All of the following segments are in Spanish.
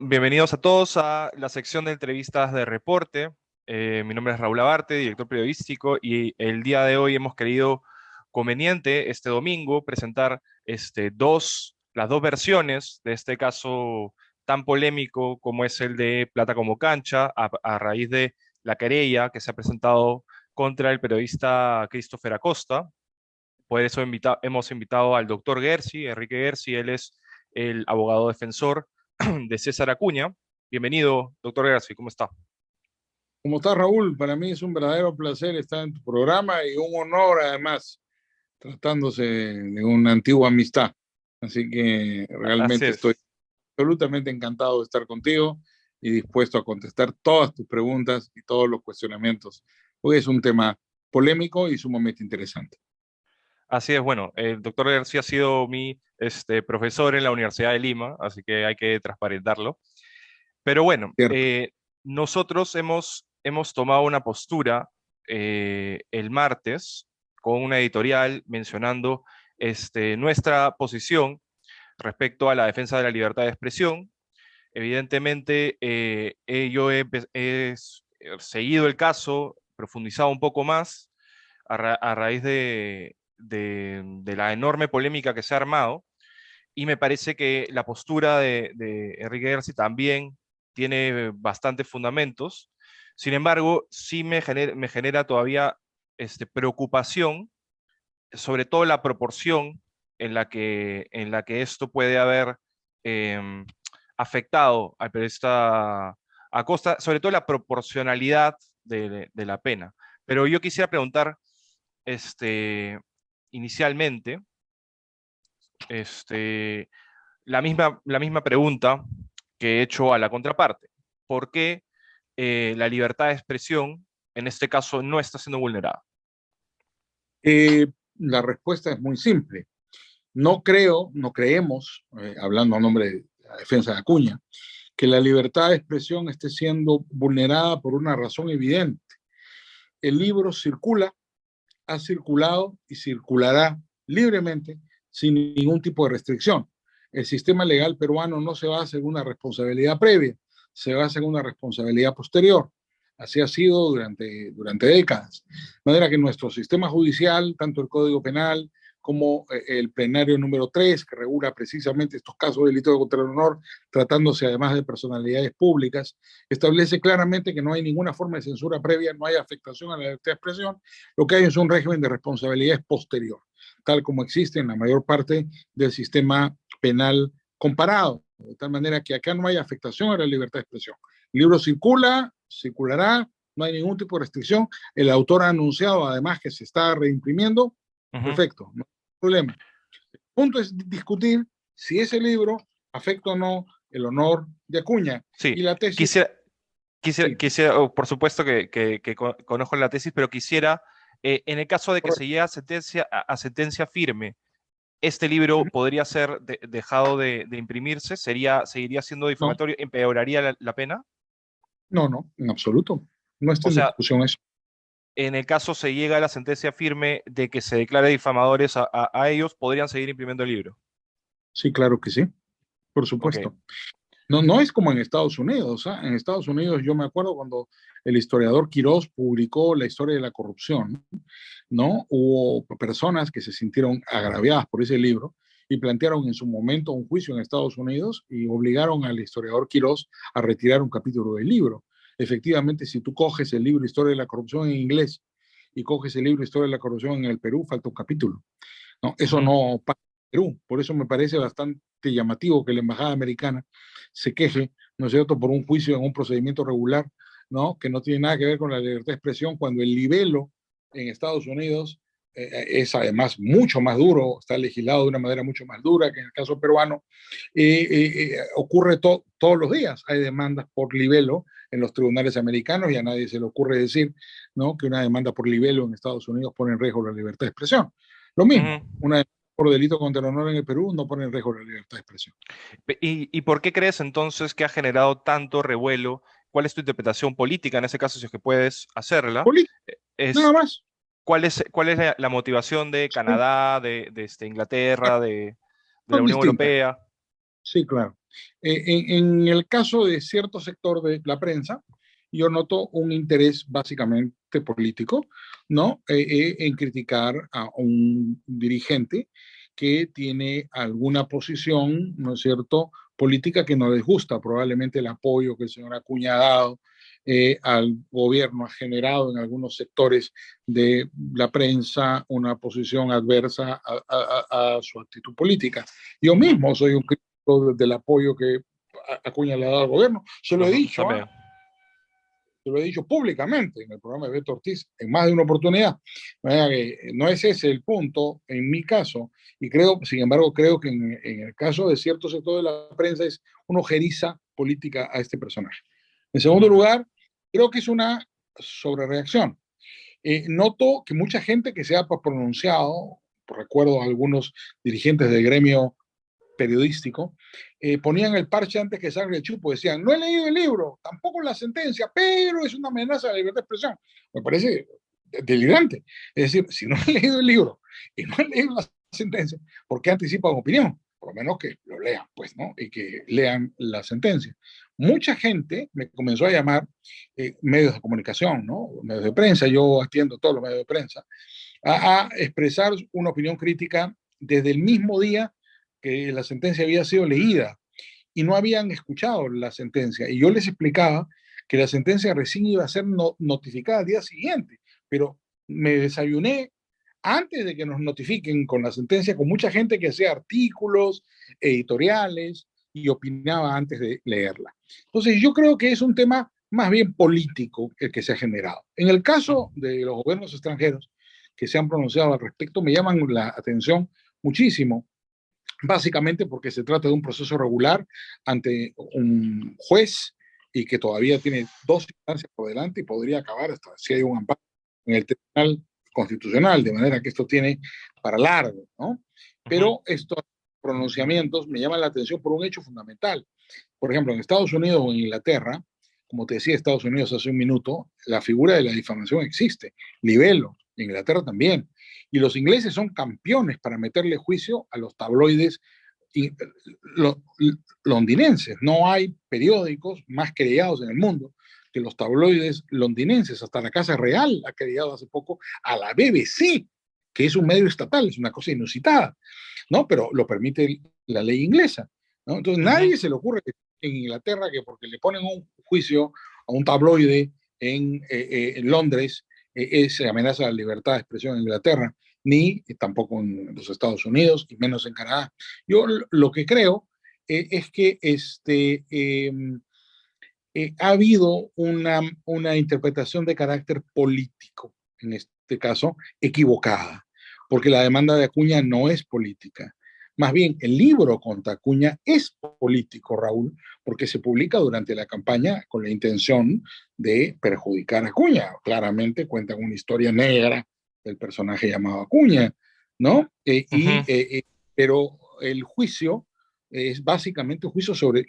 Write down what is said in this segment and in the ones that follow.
Bienvenidos a todos a la sección de entrevistas de Reporte. Mi nombre es Raúl Abarte, director periodístico, y el día de hoy hemos querido conveniente este domingo presentar las dos versiones de este caso tan polémico como es el de Plata como Cancha, a raíz de la querella que se ha presentado contra el periodista Christopher Acosta. Por eso hemos invitado al doctor Gersi, Enrique Gersi. Él es el abogado defensor de César Acuña. Bienvenido, doctor Gersi, ¿cómo está? ¿Cómo estás, Raúl? Para mí es un verdadero placer estar en tu programa y un honor, además, tratándose de una antigua amistad. Así que Así realmente estoy es. absolutamente encantado de estar contigo y dispuesto a contestar todas tus preguntas y todos los cuestionamientos, porque es un tema polémico y sumamente interesante. Así es, bueno, el doctor Gersi ha sido mi profesor en la Universidad de Lima, así que hay que transparentarlo. Pero bueno, ¿Cierto? nosotros hemos tomado una postura el martes con una editorial mencionando nuestra posición respecto a la defensa de la libertad de expresión. Evidentemente, he seguido el caso, profundizado un poco más a raíz de la enorme polémica que se ha armado, y me parece que la postura de Enrique García también tiene bastantes fundamentos. Sin embargo, sí me genera todavía preocupación, sobre todo la proporción en la que esto puede haber em, afectado al periodista Acosta, sobre todo la proporcionalidad de la pena. Pero yo quisiera preguntar, este, inicialmente, este, la misma pregunta que he hecho a la contraparte. ¿Por qué la libertad de expresión en este caso no está siendo vulnerada? Eh, la respuesta es muy simple. No creo, no creemos, hablando a nombre de la defensa de Acuña, que la libertad de expresión esté siendo vulnerada por una razón evidente. El libro circula, ha circulado y circulará libremente sin ningún tipo de restricción. El sistema legal peruano no se basa en una responsabilidad previa, se basa en una responsabilidad posterior. Así ha sido durante décadas. De manera que nuestro sistema judicial, tanto el Código Penal como el plenario número 3, que regula precisamente estos casos de delito contra el honor, tratándose además de personalidades públicas, establece claramente que no hay ninguna forma de censura previa, no hay afectación a la libertad de expresión. Lo que hay es un régimen de responsabilidades posterior, tal como existe en la mayor parte del sistema penal comparado, de tal manera que acá no hay afectación a la libertad de expresión. El libro circula, circulará, no hay ningún tipo de restricción. El autor ha anunciado además que se está reimprimiendo. Ujú. Perfecto, no hay problema. El punto es discutir si ese libro afecta o no el honor de Acuña. Sí, Y la tesis, quisiera, sí, por supuesto que conozco la tesis, pero quisiera, en el caso de que se correcto. llegue a sentencia firme, ¿este libro podría ser dejado de imprimirse? ¿Seguiría siendo No, difamatorio? ¿Empeoraría la pena? no, no, en absoluto. No está O en sea, discusión eso. en el caso se llega a la sentencia firme de que se declare difamadores a ellos, ¿podrían seguir imprimiendo el libro? Sí, claro que sí, por Ok. supuesto. No, no es como en Estados Unidos. ¿Ah? En Estados Unidos yo me acuerdo cuando el historiador Quirós publicó la historia de la corrupción, ¿no? Hubo personas que se sintieron agraviadas por ese libro y plantearon en su momento un juicio en Estados Unidos y obligaron al historiador Quirós a retirar un capítulo del libro. Efectivamente, si tú coges el libro Historia de la corrupción en inglés y coges el libro Historia de la corrupción en el Perú, falta un capítulo. ¿No? Eso Ujú. no pasa en Perú. Por eso me parece bastante llamativo que la embajada americana se queje, ¿no es cierto?, por un juicio en un procedimiento regular, ¿no?, que no tiene nada que ver con la libertad de expresión, cuando el libelo en Estados Unidos es además mucho más duro, está legislado de una manera mucho más dura que en el caso peruano. Ocurre todos los días, hay demandas por libelo en los tribunales americanos y a nadie se le ocurre decir, ¿no?, que una demanda por libelo en Estados Unidos pone en riesgo la libertad de expresión. Lo Ujú. mismo, una por delito contra el honor en el Perú no pone en riesgo la libertad de expresión. ¿Y por qué crees entonces que ha generado tanto revuelo? ¿Cuál es tu interpretación política en ese caso, si es que puedes hacerla? Política, nada Es, más. cuál es la motivación de Sí, Canadá, de Inglaterra, de la son Unión distintas. Europea? Sí, claro. En el caso de cierto sector de la prensa, yo noto un interés básicamente político, ¿no? En criticar a un dirigente que tiene alguna posición, ¿no es cierto?, política que no les gusta. Probablemente el apoyo que el señor Acuña ha dado al gobierno ha generado en algunos sectores de la prensa una posición adversa a su actitud política. Yo mismo soy un crítico del apoyo que Acuña le ha dado al gobierno. Se lo he dicho, También. se lo he dicho públicamente en el programa de Beto Ortiz en más de una oportunidad. No es ese el punto en mi caso, y creo, sin embargo, creo que en el caso de cierto sector de la prensa es una ojeriza política a este personaje. En segundo lugar, creo que es una sobrereacción. Noto que mucha gente que se ha pronunciado, recuerdo a algunos dirigentes del gremio periodístico, ponían el parche antes que salga el chupo, decían, no he leído el libro, tampoco la sentencia, pero es una amenaza a la libertad de expresión. Me parece delirante. Es decir, si no he leído el libro y no he leído la sentencia, ¿por qué anticipan opinión? Por lo menos que lo lean, pues, ¿no? Y que lean la sentencia. Mucha gente me comenzó a llamar, medios de comunicación, ¿no? Medios de prensa, yo atiendo todos los medios de prensa, a expresar una opinión crítica desde el mismo día que la sentencia había sido leída y no habían escuchado la sentencia. Y yo les explicaba que la sentencia recién iba a ser notificada al día siguiente, pero me desayuné antes de que nos notifiquen con la sentencia, con mucha gente que hacía artículos, editoriales y opinaba antes de leerla. Entonces yo creo que es un tema más bien político el que se ha generado. En el caso de los gobiernos extranjeros que se han pronunciado al respecto, me llaman la atención muchísimo, básicamente porque se trata de un proceso regular ante un juez y que todavía tiene dos instancias por delante y podría acabar hasta si hay un amparo en el Tribunal Constitucional, de manera que esto tiene para largo, ¿no? Pero estos pronunciamientos me llaman la atención por un hecho fundamental. Por ejemplo, en Estados Unidos o en Inglaterra, como te decía Estados Unidos hace un minuto, la figura de la difamación existe, libelo, en Inglaterra también. Y los ingleses son campeones para meterle juicio a los tabloides londinenses. No hay periódicos más querellados en el mundo que los tabloides londinenses. Hasta la Casa Real ha querellado hace poco a la BBC, que es un medio estatal, es una cosa inusitada, ¿no? Pero lo permite la ley inglesa, ¿no? Entonces nadie se le ocurre que en Inglaterra que porque le ponen un juicio a un tabloide en Londres, se amenaza la libertad de expresión en Inglaterra, ni tampoco en los Estados Unidos, y menos en Canadá. Yo lo que creo es que ha habido una interpretación de carácter político, en este caso, equivocada, porque la demanda de Acuña no es política. Más bien, el libro contra Acuña es político, Raúl, porque se publica durante la campaña con la intención de perjudicar a Acuña. Claramente cuenta una historia negra del personaje llamado Acuña, ¿no? Pero el juicio es básicamente un juicio sobre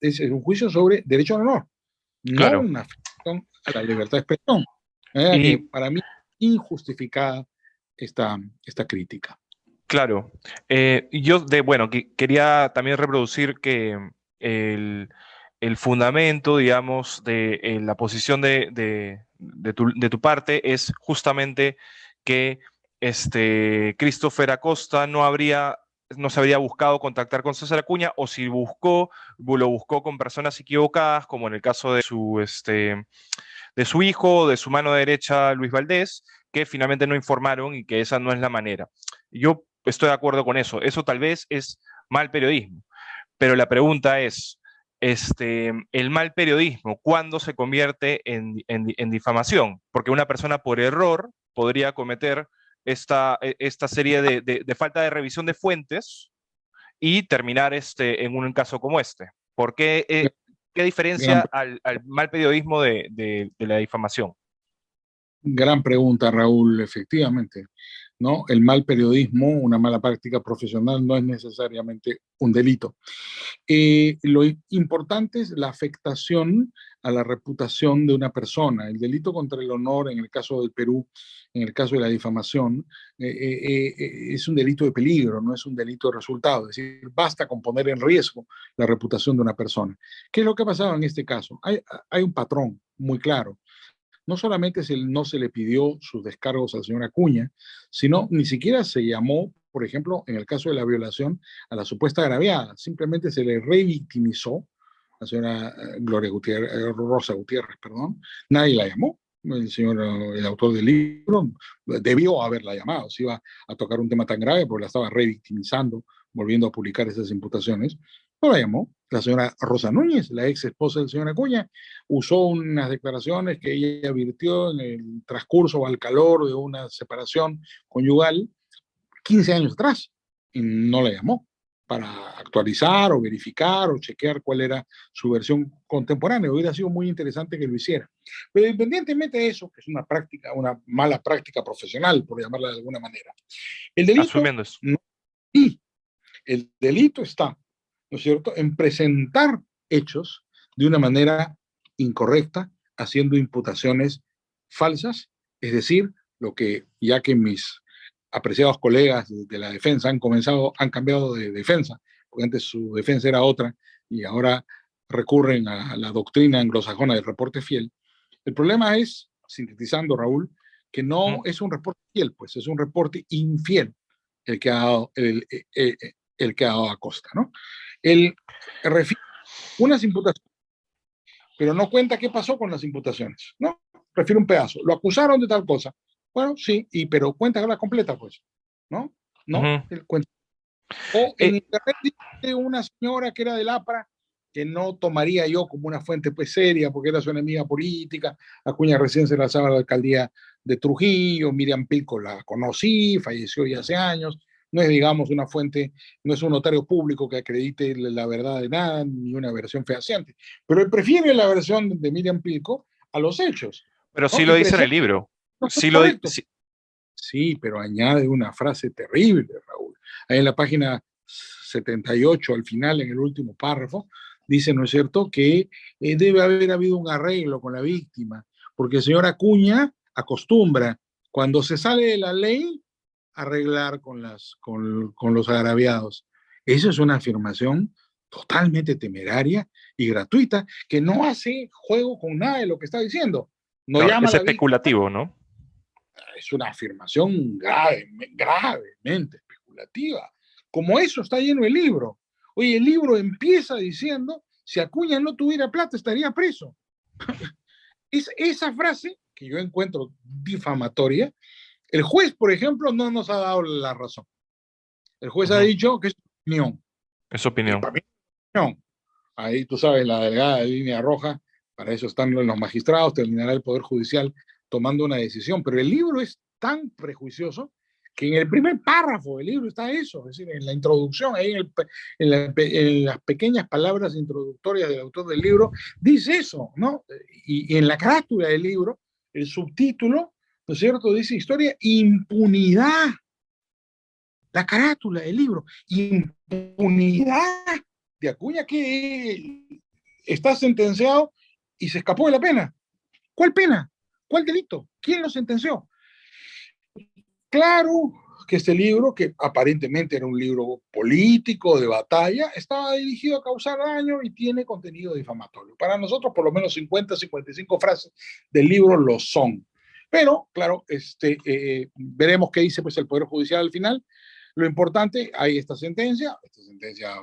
es un juicio sobre derecho al honor, no Claro. una afectación a la libertad de expresión. Que Y para mí injustificada esta crítica. claro, yo bueno, quería también reproducir que el, el fundamento, digamos, de la posición de tu parte es justamente que Christopher Acosta no se habría buscado contactar con César Acuña, o si buscó, lo buscó con personas equivocadas, como en el caso de su hijo, de su mano derecha, Luis Valdés, que finalmente no informaron y que esa no es la manera. Yo estoy de acuerdo con eso. Eso tal vez es mal periodismo, pero la pregunta es, el mal periodismo, ¿cuándo se convierte en difamación? Porque una persona por error podría cometer esta serie de falta de revisión de fuentes y terminar en un caso como este. ¿Por qué, qué Gran, diferencia al mal periodismo de la difamación? gran pregunta, Raúl, efectivamente. ¿no? El mal periodismo, una mala práctica profesional, no es necesariamente un delito. Lo importante es la afectación a la reputación de una persona. El delito contra el honor, en el caso del Perú, en el caso de la difamación, es un delito de peligro, no es un delito de resultado. Es decir, basta con poner en riesgo la reputación de una persona. ¿Qué es lo que ha pasado en este caso? Hay un patrón muy claro. No solamente no se le pidió sus descargos al señor Acuña, sino ni siquiera se llamó, por ejemplo, en el caso de la violación, a la supuesta agraviada. Simplemente se le revictimizó a la señora Gloria Gutiérrez, Rosa Gutiérrez, perdón. Nadie la llamó. El señor, el autor del libro, debió haberla llamado. Se iba a tocar un tema tan grave porque la estaba revictimizando, volviendo a publicar esas imputaciones. No la llamó. La señora Rosa Núñez, la ex esposa del señor Acuña, usó unas declaraciones que ella virtió en el transcurso o al calor de una separación conyugal 15 años atrás y no la llamó para actualizar o verificar o chequear cuál era su versión contemporánea. Hubiera sido muy interesante que lo hiciera. Pero independientemente de eso, que es una práctica, una mala práctica profesional, por llamarla de alguna manera, el delito Asumiendo eso. no, y el delito está, ¿no es cierto?, en presentar hechos de una manera incorrecta, haciendo imputaciones falsas, es decir, lo que ya que mis apreciados colegas de la defensa han cambiado de defensa, porque antes su defensa era otra y ahora recurren a la doctrina anglosajona del reporte fiel. El problema es, sintetizando, Raúl, que no es un reporte fiel, pues es un reporte infiel el que ha dado, el que ha dado Acosta, ¿no? Él refiere unas imputaciones, pero no cuenta qué pasó con las imputaciones, ¿no? Refiere un pedazo. Lo acusaron de tal cosa. Bueno, sí, pero cuenta la completa, pues, ¿no? No, él cuenta. O en internet dice una señora que era del APRA, que no tomaría yo como una fuente pues seria, porque era su enemiga política. Acuña recién se lanzaba a la alcaldía de Trujillo, Miriam Pilco la conocí, falleció ya hace años. No es, digamos, una fuente, no es un notario público que acredite la verdad de nada, ni una versión fehaciente. Pero él prefiere la versión de Miriam Pilco a los hechos, Pero ¿no? sí Y lo dice en el presenta libro. los Sí lo correctos. sí. Sí, pero añade una frase terrible, Raúl. Ahí en la página 78, al final, en el último párrafo, dice, ¿no es cierto?, que debe haber habido un arreglo con la víctima, porque el señor Acuña acostumbra, cuando se sale de la ley, arreglar con los agraviados. Esa es una afirmación totalmente temeraria y gratuita que no hace juego con nada de lo que está diciendo. No No, llama a es la víctima, especulativo, ¿no? es una afirmación gravemente especulativa. Como eso está lleno el libro. Oye, el libro empieza diciendo, si Acuña no tuviera plata estaría preso. Esa frase, que yo encuentro difamatoria, el juez, por ejemplo, no nos ha dado la razón. El juez ha dicho que es opinión. Es opinión. Para mí, no. Ahí tú sabes, la delgada línea roja, para eso están los magistrados, terminará el Poder Judicial tomando una decisión. Pero el libro es tan prejuicioso que en el primer párrafo del libro está eso, es decir, en la introducción, ahí en las pequeñas palabras introductorias del autor del libro, dice eso, ¿no? Y en la carátula del libro, el subtítulo, ¿no es cierto?, dice historia, impunidad. La carátula del libro, impunidad de Acuña, que está sentenciado y se escapó de la pena. ¿Cuál pena? ¿Cuál delito? ¿Quién lo sentenció? Claro que este libro, que aparentemente era un libro político, de batalla, estaba dirigido a causar daño y tiene contenido difamatorio. Para nosotros, por lo menos 50, 55 frases del libro lo son. Pero, claro, veremos qué dice pues, el Poder Judicial al final. Lo importante, hay esta sentencia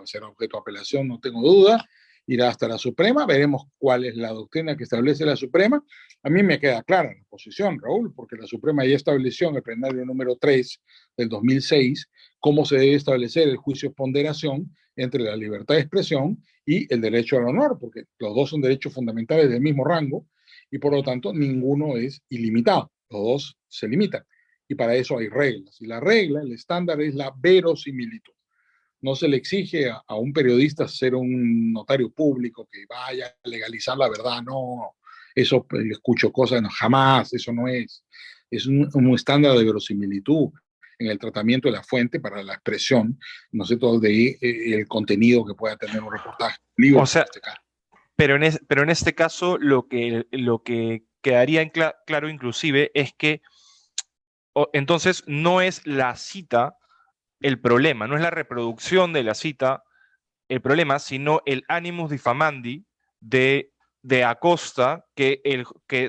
será objeto de apelación, no tengo duda, irá hasta la Suprema, veremos cuál es la doctrina que establece la Suprema. A mí me queda clara la posición, Raúl, porque la Suprema ya estableció en el plenario número 3 del 2006 cómo se debe establecer el juicio de ponderación entre la libertad de expresión y el derecho al honor, porque los dos son derechos fundamentales del mismo rango y por lo tanto ninguno es ilimitado, los dos se limitan y para eso hay reglas. Y la regla, el estándar es la verosimilitud. No se le exige a un periodista ser un notario público que vaya a legalizar la verdad, no. Eso, escucho cosas, no, jamás, eso no es. Es un estándar de verosimilitud. en el tratamiento de la fuente para la expresión, no sé, todo de el contenido que pueda tener un reportaje, un libro O en sea, este caso. pero en este caso lo que quedaría claro inclusive es que entonces no es la cita el problema, no es la reproducción de la cita el problema, sino el animus diffamandi de, de Acosta, que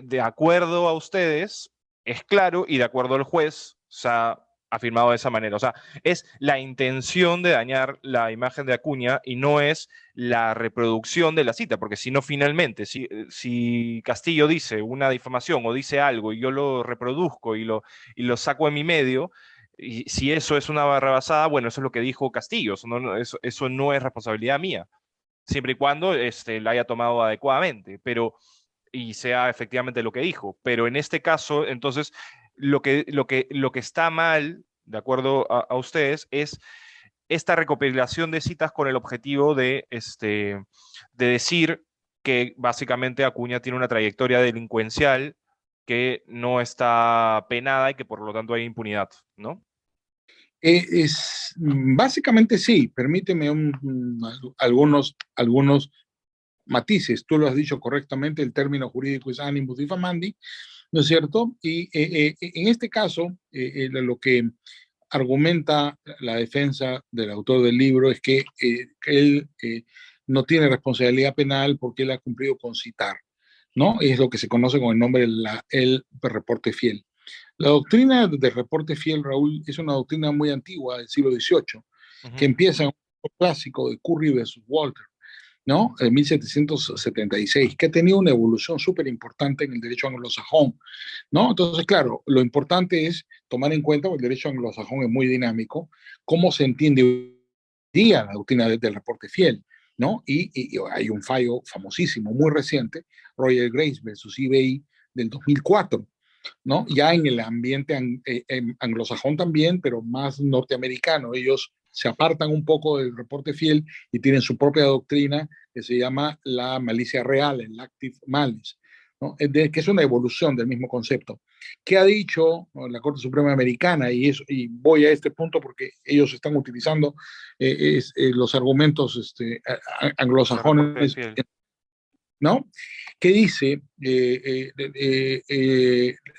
de acuerdo a ustedes es claro y de acuerdo al juez se ha afirmado de esa manera. O sea, es la intención de dañar la imagen de Acuña y no es la reproducción de la cita, porque si no, finalmente, si Castillo dice una difamación o dice algo y yo lo reproduzco y lo saco en mi medio, y si eso es una barrabasada, bueno, eso es lo que dijo Castillo, eso no es responsabilidad mía, siempre y cuando la haya tomado adecuadamente, y sea efectivamente lo que dijo. Pero en este caso, entonces, lo que está mal, de acuerdo a ustedes, es esta recopilación de citas con el objetivo de decir que básicamente Acuña tiene una trayectoria delincuencial que no está penada y que por lo tanto hay impunidad, ¿no? Básicamente sí, permíteme algunos matices. Tú lo has dicho correctamente, el término jurídico es animus diffamandi, ¿no es cierto? Y en este caso, lo que argumenta la defensa del autor del libro es que él no tiene responsabilidad penal porque él ha cumplido con citar, ¿no? Es lo que se conoce con el nombre el reporte fiel. La doctrina del reporte fiel, Raúl, es una doctrina muy antigua del siglo XVIII, que Ujú. empieza en un clásico de Curry versus Walter, ¿no? En 1776, que ha tenido una evolución súper importante en el derecho anglosajón, ¿no? Entonces, claro, lo importante es tomar en cuenta, porque el derecho anglosajón es muy dinámico, cómo se entiende hoy día la doctrina del reporte fiel, ¿no? Y hay un fallo famosísimo, muy reciente, Royal Grace versus EBI del 2004, ¿no? Ya en el ambiente anglosajón también, pero más norteamericano. Ellos se apartan un poco del reporte fiel y tienen su propia doctrina que se llama la malicia real, el active malice, ¿no? Que es una evolución del mismo concepto. ¿Qué ha dicho la Corte Suprema Americana? Y voy a este punto porque ellos están utilizando los argumentos El reporte anglosajones, fiel. ¿no? ¿Qué dice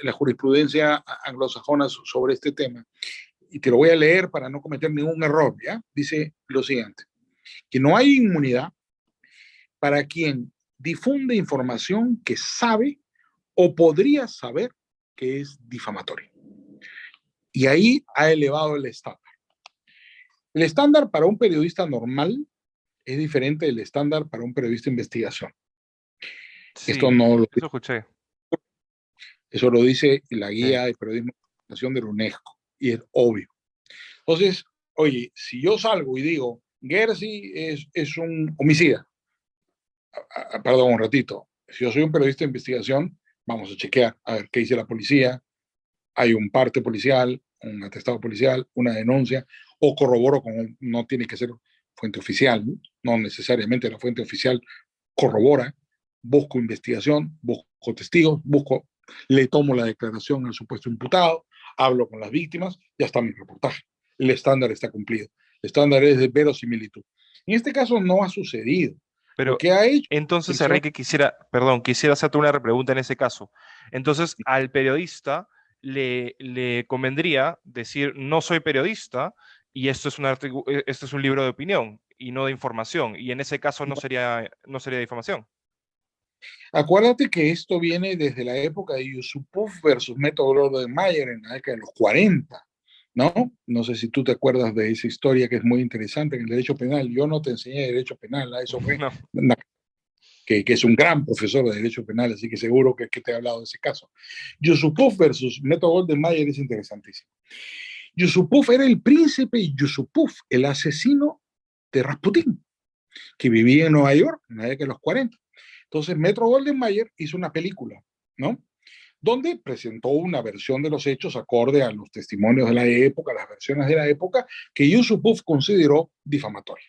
la jurisprudencia anglosajona sobre este tema? Y te lo voy a leer para no cometer ningún error, ¿ya? Dice lo siguiente, que no hay inmunidad para quien difunde información que sabe o podría saber que es difamatoria. Y ahí ha elevado el estándar. El estándar para un periodista normal es diferente del estándar para un periodista de investigación. Esto Sí, no lo eso escuché. Eso lo dice la Sí. guía de periodismo de la UNESCO y es obvio. Entonces, oye, si yo salgo y digo, Gersi es un homicida, perdón un ratito, si yo soy un periodista de investigación, vamos a chequear, a ver qué dice la policía, hay un parte policial, un atestado policial, una denuncia, o corroboro con, no tiene que ser fuente oficial, no necesariamente la fuente oficial corrobora, busco investigación, busco testigos, le tomo la declaración al supuesto imputado, hablo con las víctimas, ya está mi reportaje. El estándar está cumplido. El estándar es de verosimilitud. En este caso no ha sucedido. Lo Pero que ha hecho entonces, el señor, Enrique, quisiera hacerte una repregunta en ese caso. Entonces, al periodista le convendría decir, no soy periodista y esto es un libro de opinión y no de información. Y en ese caso no sería difamación. acuérdate que esto viene desde la época de Yusupov versus Método Mayer en la década de los 40, ¿no? No sé si tú te acuerdas de esa historia que es muy interesante en el derecho penal. Yo no te enseñé derecho penal, eso fue No. que es un gran profesor de derecho penal, así que seguro que te he hablado de ese caso. Yusupov versus Método Mayer es interesantísimo. Yusupov era el príncipe Yusupov, el asesino de Rasputín, que vivía en Nueva York en la década de los 40. Entonces, Metro Golden Mayer hizo una película, ¿no? Donde presentó una versión de los hechos acorde a los testimonios de la época, las versiones de la época, que Yusupov consideró difamatoria,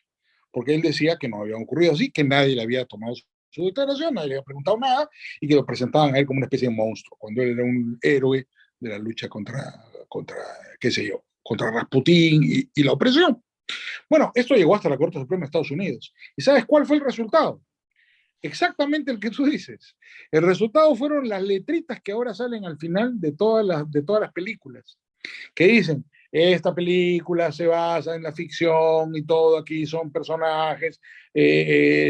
porque él decía que no había ocurrido así, que nadie le había tomado su declaración, nadie le había preguntado nada, y que lo presentaban a él como una especie de monstruo, cuando él era un héroe de la lucha contra qué sé yo, contra Rasputín y la opresión. Bueno, esto llegó hasta la Corte Suprema de Estados Unidos. ¿Y sabes cuál fue el resultado? Exactamente el que tú dices. El resultado fueron las letritas que ahora salen al final de todas las películas, que dicen, esta película se basa en la ficción y todo aquí son personajes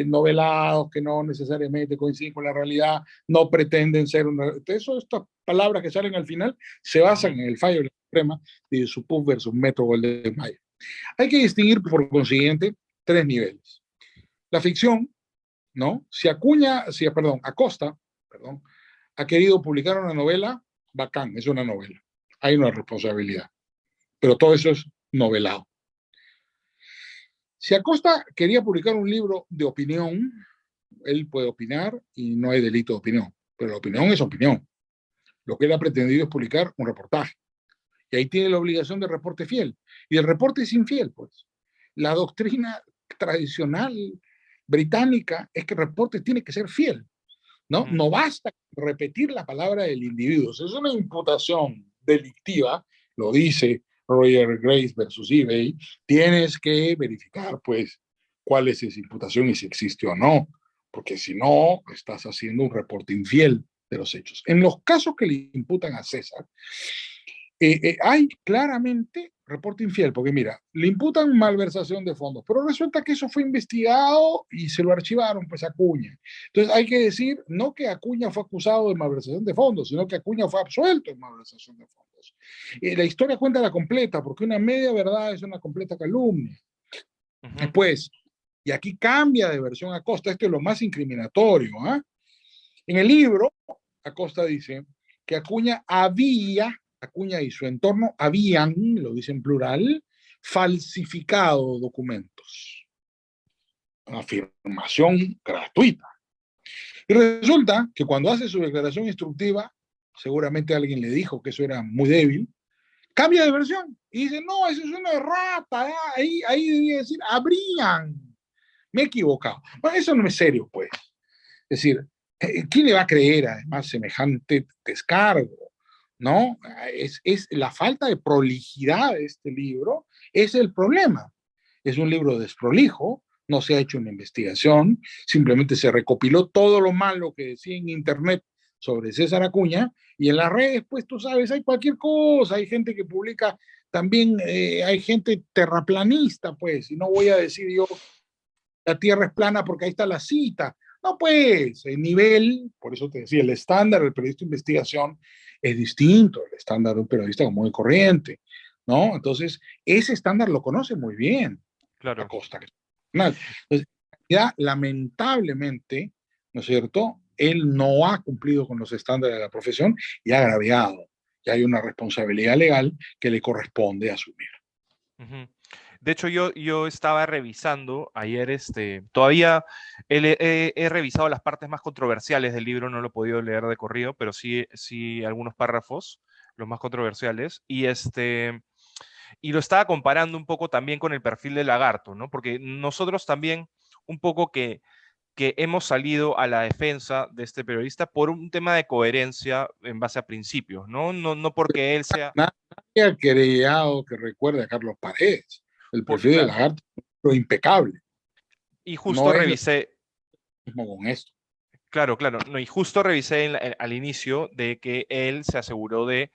novelados que no necesariamente coinciden con la realidad, no pretenden ser una... Eso, estas palabras que salen al final se basan en el fallo de la Suprema de Supuz versus Metro Golden Mayer. Hay que distinguir, por consiguiente, tres niveles. La ficción, ¿no? Perdón, Acosta, perdón, ha querido publicar una novela, bacán, es una novela. Hay una responsabilidad. Pero todo eso es novelado. Si Acosta quería publicar un libro de opinión, él puede opinar y no hay delito de opinión. Pero la opinión es opinión. Lo que él ha pretendido es publicar un reportaje. Y ahí tiene la obligación de reporte fiel. Y el reporte es infiel, pues. La doctrina tradicional británica es que el reporte tiene que ser fiel, ¿no? No basta repetir la palabra del individuo. Si es una imputación delictiva, lo dice Roger Grace versus eBay, tienes que verificar, pues, cuál es esa imputación y si existe o no, porque si no, estás haciendo un reporte infiel de los hechos. En los casos que le imputan a César, hay claramente reporte infiel, porque mira, le imputan malversación de fondos, pero resulta que eso fue investigado y se lo archivaron pues a Acuña. Entonces hay que decir, no que Acuña fue acusado de malversación de fondos, sino que Acuña fue absuelto de malversación de fondos. La historia cuenta la completa, porque una media verdad es una completa calumnia. Después, y aquí cambia de versión Acosta, esto es lo más incriminatorio. En el libro, Acosta dice que Acuña y su entorno habían, lo dice en plural, falsificado documentos. Una afirmación gratuita. Y resulta que cuando hace su declaración instructiva, seguramente alguien le dijo que eso era muy débil, cambia de versión y dice, no, eso es una errata, ahí debía decir, habrían. Me he equivocado. Bueno, eso no es serio, pues. Es decir, ¿quién le va a creer además semejante descargo? ¿No? Es la falta de prolijidad de este libro es el problema. Es un libro desprolijo, no se ha hecho una investigación, simplemente se recopiló todo lo malo que decía en internet sobre César Acuña y en las redes, pues tú sabes, hay cualquier cosa, hay gente que publica, también hay gente terraplanista, pues, y no voy a decir yo la Tierra es plana porque ahí está la cita. No, pues, el nivel, por eso te decía, el estándar del periodista de investigación es distinto al estándar de un periodista común y corriente, ¿no? Entonces, ese estándar lo conoce muy bien Claro. Acosta. Entonces, ya lamentablemente, ¿no es cierto? Él no ha cumplido con los estándares de la profesión y ha agraviado. Y hay una responsabilidad legal que le corresponde asumir. De hecho, yo estaba revisando ayer, todavía he revisado las partes más controversiales del libro, no lo he podido leer de corrido, pero sí algunos párrafos, los más controversiales, y lo estaba comparando un poco también con el perfil de Lagarto, ¿no? Porque nosotros también un poco que hemos salido a la defensa de este periodista por un tema de coherencia en base a principios, ¿no? No porque él sea... Nadie ha querellado que recuerde a Carlos Paredes. El perfil de Claro, Lagarto es lo impecable. y justo No es lo revisé, mismo con esto. claro, no, y justo revisé al inicio de que él se aseguró de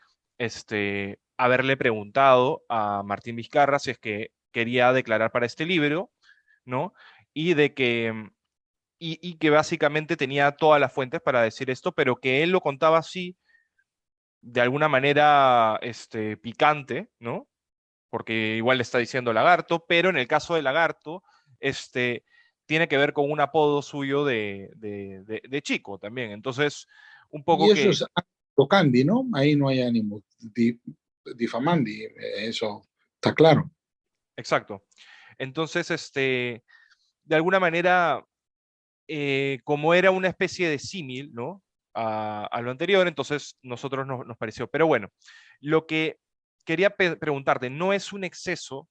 haberle preguntado a Martín Vizcarra si es que quería declarar para este libro, ¿no? Y de que y que básicamente tenía todas las fuentes para decir esto, pero que él lo contaba así, de alguna manera picante, ¿no? Porque igual le está diciendo Lagarto, pero en el caso de Lagarto, tiene que ver con un apodo suyo de chico también. Entonces, un Y poco eso que, es Candy, ¿no? Ahí no hay ánimo difamandi, eso está claro. exacto. Entonces, de alguna manera, como era una especie de símil, ¿no? A lo anterior, entonces nosotros nos pareció. Pero bueno, lo que quería preguntarte, ¿no es un exceso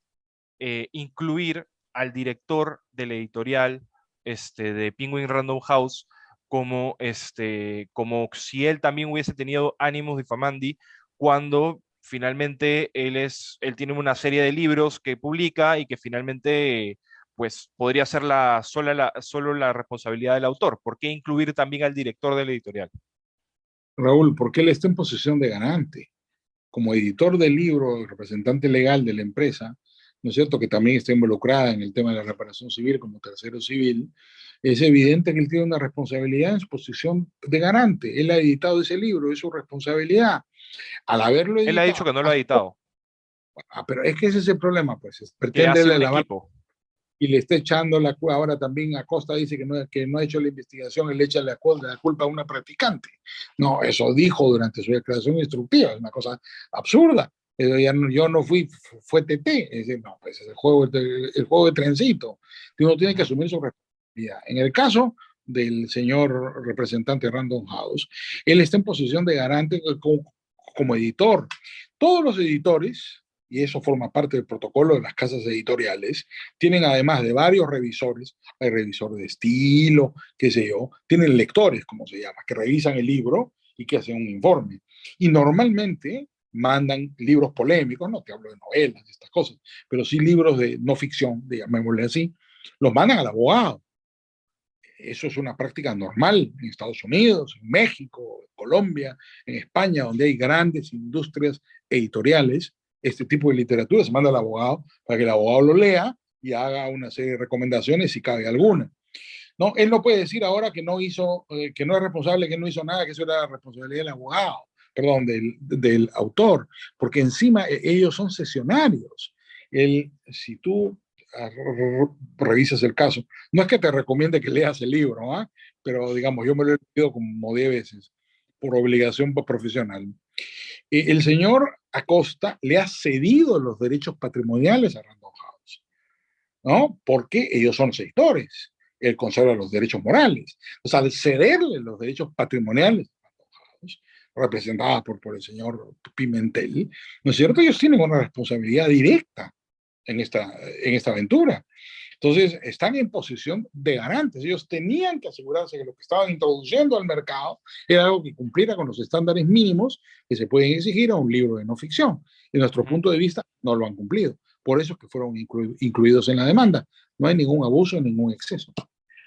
incluir al director del editorial de Penguin Random House como si él también hubiese tenido ánimos difamandi cuando finalmente él tiene una serie de libros que publica y que finalmente pues podría ser solo la responsabilidad del autor. ¿Por qué incluir también al director de la editorial? Raúl, porque él está en posición de ganante. Como editor del libro, el representante legal de la empresa, ¿no es cierto?, que también está involucrada en el tema de la reparación civil como tercero civil, es evidente que él tiene una responsabilidad en su posición de garante. Él ha editado ese libro, es su responsabilidad. Al haberlo Él ha dicho editado, que no lo ha editado, pero es que ese es el problema, pues, que ha pretende sido un lavar equipo. y le está echando la culpa. Ahora también Acosta dice que no ha hecho la investigación, él le echa la culpa a una practicante. No, eso dijo durante su declaración instructiva, es una cosa absurda. Yo no fui, fue TT. Es decir, no, pues es el juego de trencito. Uno tiene que Ujú. asumir su responsabilidad. En el caso del señor representante Random House, él está en posición de garante como editor. Todos los editores, y eso forma parte del protocolo de las casas editoriales, tienen además de varios revisores, hay revisor de estilo, qué sé yo, tienen lectores, como se llama, que revisan el libro y que hacen un informe. Y normalmente mandan libros polémicos, no te hablo de novelas, de estas cosas, pero sí libros de no ficción, llamémosle así, los mandan al abogado. Eso es una práctica normal en Estados Unidos, en México, en Colombia, en España, donde hay grandes industrias editoriales. Este tipo de literatura se manda al abogado para que el abogado lo lea y haga una serie de recomendaciones si cabe alguna. No, él no puede decir ahora que no hizo, que no es responsable, que no hizo nada, que eso era la responsabilidad del abogado, perdón, del autor, porque encima ellos son sesionarios. Si tú revisas el caso, no es que te recomiende que leas el libro, ¿ah? Pero digamos, yo me lo he leído como 10 veces, por obligación profesional. El señor Acosta le ha cedido los derechos patrimoniales a Random House, ¿no? Porque ellos son editores, él conserva los derechos morales. Entonces, al cederle los derechos patrimoniales, representada por el señor Pimentel, ¿no es cierto? Ellos tienen una responsabilidad directa en esta aventura. Entonces, están en posición de garantes. Ellos tenían que asegurarse que lo que estaban introduciendo al mercado era algo que cumpliera con los estándares mínimos que se pueden exigir a un libro de no ficción. De nuestro Ujú, punto de vista, no lo han cumplido. Por eso es que fueron incluidos en la demanda. No hay ningún abuso, ningún exceso.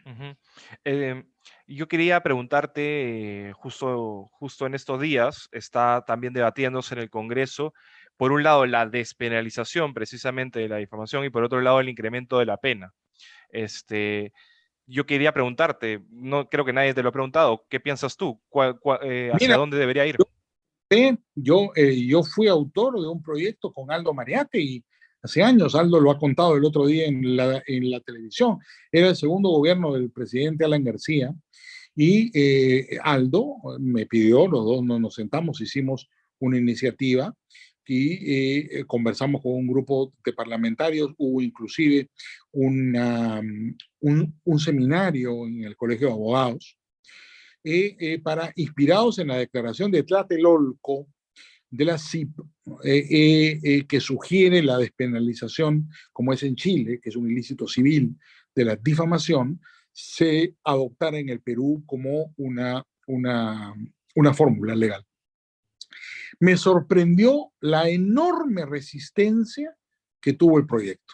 ujú. Eh, yo quería preguntarte, justo en estos días, está también debatiéndose en el Congreso, por un lado, la despenalización precisamente de la difamación y por otro lado, el incremento de la pena. Este, yo quería preguntarte, no creo que nadie te lo ha preguntado, ¿qué piensas tú? ¿Hacia Mira, dónde debería ir? yo fui autor de un proyecto con Aldo Mariate y hace años, Aldo lo ha contado el otro día en la televisión, era el segundo gobierno del presidente Alan García y Aldo me pidió, los dos nos sentamos, hicimos una iniciativa y conversamos con un grupo de parlamentarios, hubo inclusive un seminario en el Colegio de Abogados inspirados en la declaración de Tlatelolco de la CIP, que sugiere la despenalización, como es en Chile, que es un ilícito civil de la difamación, se adoptara en el Perú como una fórmula legal. Me sorprendió la enorme resistencia que tuvo el proyecto.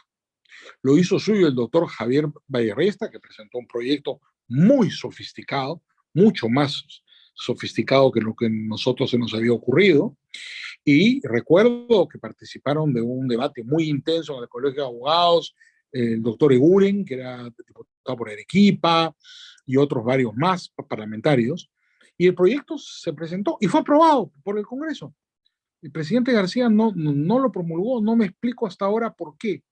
Lo hizo suyo el doctor Javier Vallerresta, que presentó un proyecto muy sofisticado, mucho más sofisticado que lo que a nosotros se nos había ocurrido. Y recuerdo que participaron de un debate muy intenso en el Colegio de Abogados, el doctor Eguren, que era diputado por Arequipa, y otros varios más parlamentarios. Y el proyecto se presentó y fue aprobado por el Congreso. El presidente García no lo promulgó, no me explico hasta ahora por qué.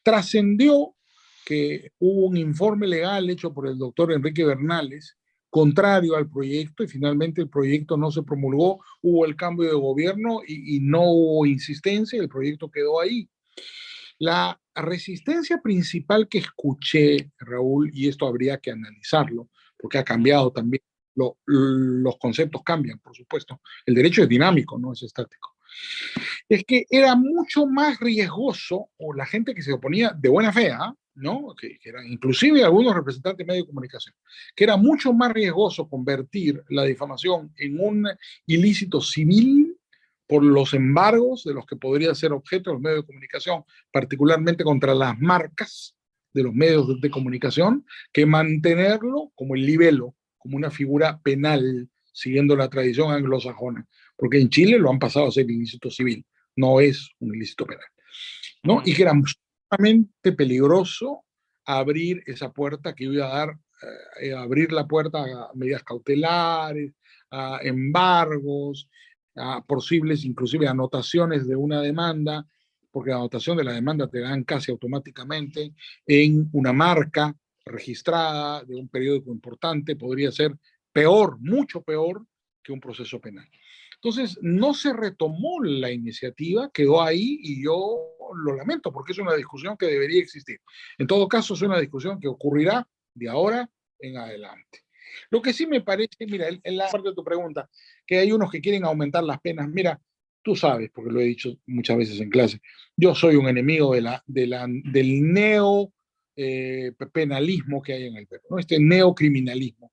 Trascendió que hubo un informe legal hecho por el doctor Enrique Bernales contrario al proyecto y finalmente el proyecto no se promulgó, hubo el cambio de gobierno y no hubo insistencia, el proyecto quedó ahí. La resistencia principal que escuché, Raúl, y esto habría que analizarlo, porque ha Ujú, cambiado también, los conceptos cambian, por supuesto. El derecho es dinámico, no es estático. Es que era mucho más riesgoso, o la gente que se oponía de buena fe, ¿no? Que eran inclusive algunos representantes de medios de comunicación, que era mucho más riesgoso convertir la difamación en un ilícito civil por los embargos de los que podría ser objeto los medios de comunicación, particularmente contra las marcas de los medios de comunicación, que mantenerlo como el libelo, como una figura penal, siguiendo la tradición anglosajona, porque en Chile lo han pasado a ser ilícito civil, no es un ilícito penal, ¿no? Y que era sumamente peligroso abrir esa puerta que iba a dar, abrir la puerta a medidas cautelares, a embargos, a posibles inclusive anotaciones de una demanda, porque la anotación de la demanda te dan casi automáticamente en una marca registrada de un periódico importante, podría ser peor, mucho peor que un proceso penal. Entonces, no se retomó la iniciativa, quedó ahí y yo lo lamento porque es una discusión que debería existir. En todo caso, es una discusión que ocurrirá de ahora en adelante. Lo que sí me parece, mira, en la parte de tu pregunta, que hay unos que quieren aumentar las penas. Mira, tú sabes, porque lo he dicho muchas veces en clase, yo soy un enemigo del neo penalismo que hay en el Perú, ¿no? Este neocriminalismo.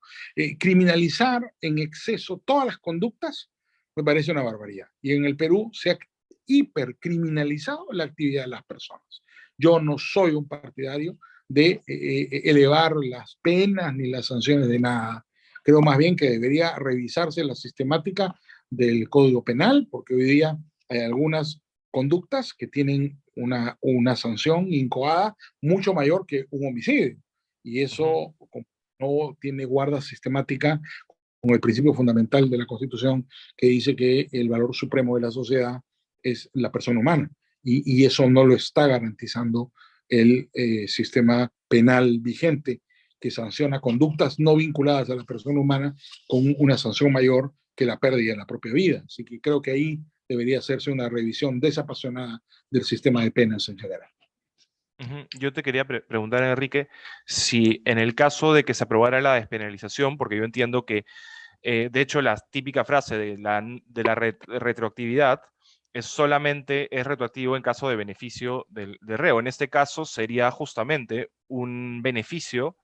Criminalizar en exceso todas las conductas me parece una barbaridad. Y en el Perú se ha hipercriminalizado la actividad de las personas. Yo no soy un partidario de elevar las penas ni las sanciones de nada. Creo más bien que debería revisarse la sistemática del Código Penal, porque hoy día hay algunas conductas que tienen una sanción incoada mucho mayor que un homicidio. Y eso no tiene guarda sistemática con el principio fundamental de la Constitución que dice que el valor supremo de la sociedad es la persona humana. Y eso no lo está garantizando el sistema penal vigente, que sanciona conductas no vinculadas a la persona humana con una sanción mayor que la pérdida de la propia vida. Así que creo que ahí debería hacerse una revisión desapasionada del sistema de penas en general. Yo te quería preguntar, Enrique, si en el caso de que se aprobara la despenalización, porque yo entiendo que, de hecho, la típica frase de la retroactividad es retroactivo en caso de beneficio del reo. En este caso sería justamente un beneficio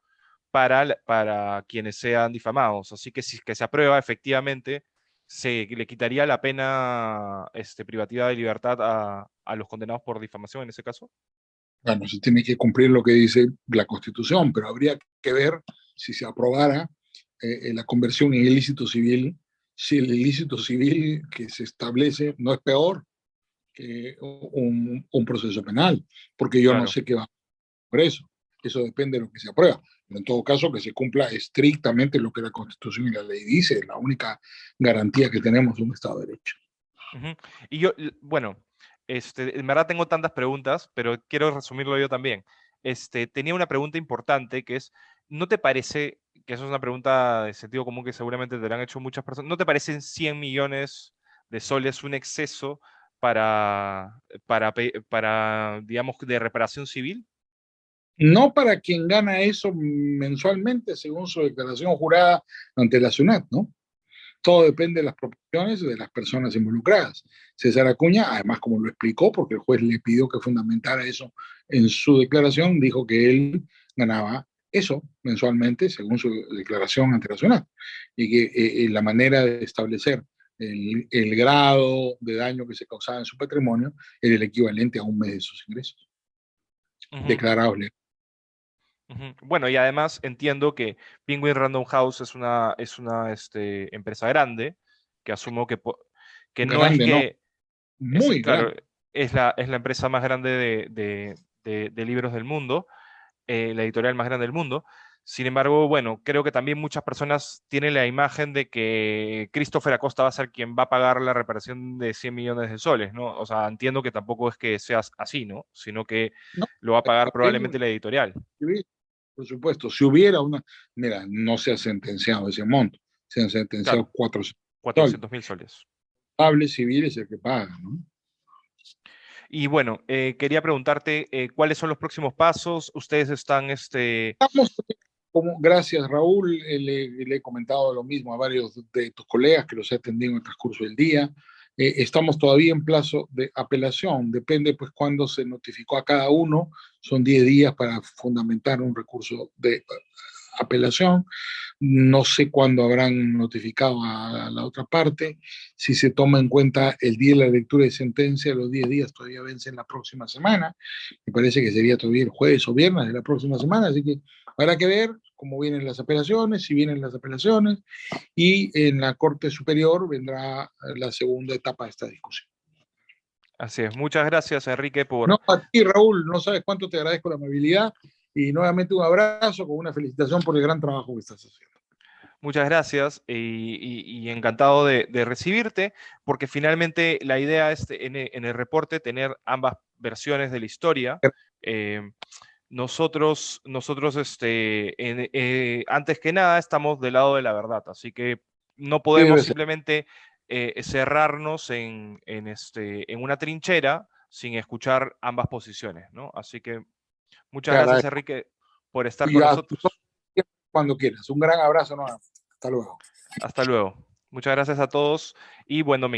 para quienes sean difamados. Así que si que se aprueba, efectivamente, se le quitaría la pena privativa de libertad a los condenados por difamación en ese caso. Bueno, se tiene que cumplir lo que dice la Constitución, pero habría que ver si se aprobara la conversión en ilícito civil, si el ilícito civil que se establece no es peor que un proceso penal, porque yo no Claro. sé qué va por eso. Eso depende de lo que se aprueba. Pero en todo caso, que se cumpla estrictamente lo que la Constitución y la ley dice, es la única garantía que tenemos de un Estado de Derecho. Ujú. Y yo, bueno, en verdad tengo tantas preguntas, pero quiero resumirlo yo también. Tenía una pregunta importante que es, ¿no te parece, que eso es una pregunta de sentido común que seguramente te la han hecho muchas personas, ¿no te parecen 100 millones de soles un exceso para, digamos, de reparación civil? No para quien gana eso mensualmente, según su declaración jurada ante la SUNAT, ¿no? Todo depende de las proporciones de las personas involucradas. César Acuña, además, como lo explicó, porque el juez le pidió que fundamentara eso en su declaración, dijo que él ganaba eso mensualmente, según su declaración ante la SUNAT, y que la manera de establecer el grado de daño que se causaba en su patrimonio era el equivalente a un mes de sus ingresos Ujú, declarados. ujú. Bueno, y además entiendo que Penguin Random House es una empresa grande, que asumo que no es Grande, no, que. muy Claro, grande. es la empresa más grande de libros del mundo, la editorial más grande del mundo. Sin embargo, bueno, creo que también muchas personas tienen la imagen de que Christopher Acosta va a ser quien va a pagar la reparación de 100 millones de soles, ¿no? O sea, entiendo que tampoco es que sea así, ¿no? Sino que No, lo va a pagar él, probablemente la editorial. por supuesto, si hubiera una, mira, no se ha sentenciado ese monto, se han sentenciado Claro, 400 soles. 400.000 soles. El civil es el que paga, ¿no? Y bueno, quería preguntarte cuáles son los próximos pasos. Ustedes están, Estamos, como, gracias Raúl, le he comentado lo mismo a varios de tus colegas que los he atendido en el transcurso del día. Estamos todavía en plazo de apelación, depende pues cuándo se notificó a cada uno, son 10 días para fundamentar un recurso de apelación. No sé cuándo habrán notificado a la otra parte. Si se toma en cuenta el día de la lectura de sentencia, los 10 días todavía vencen la próxima semana. Me parece que sería todavía el jueves o viernes de la próxima semana. Así que habrá que ver cómo vienen las apelaciones, si vienen las apelaciones. Y en la Corte Superior vendrá la segunda etapa de esta discusión. Así es. Muchas gracias, Enrique, No, por... a ti, Raúl, no sabes cuánto te agradezco la amabilidad y nuevamente un abrazo con una felicitación por el gran trabajo que estás haciendo. Muchas gracias y encantado de recibirte, porque finalmente la idea es en el reporte tener ambas versiones de la historia. Eh, nosotros antes que nada, estamos del lado de la verdad, así que no Sí, podemos debe ser. simplemente cerrarnos en una trinchera sin escuchar ambas posiciones, ¿no? Así que muchas Te gracias, agradezco. Enrique, por estar Y con a nosotros. cuando quieras. Un gran abrazo nuevamente. Hasta luego. Hasta luego. Muchas gracias a todos y buen domingo.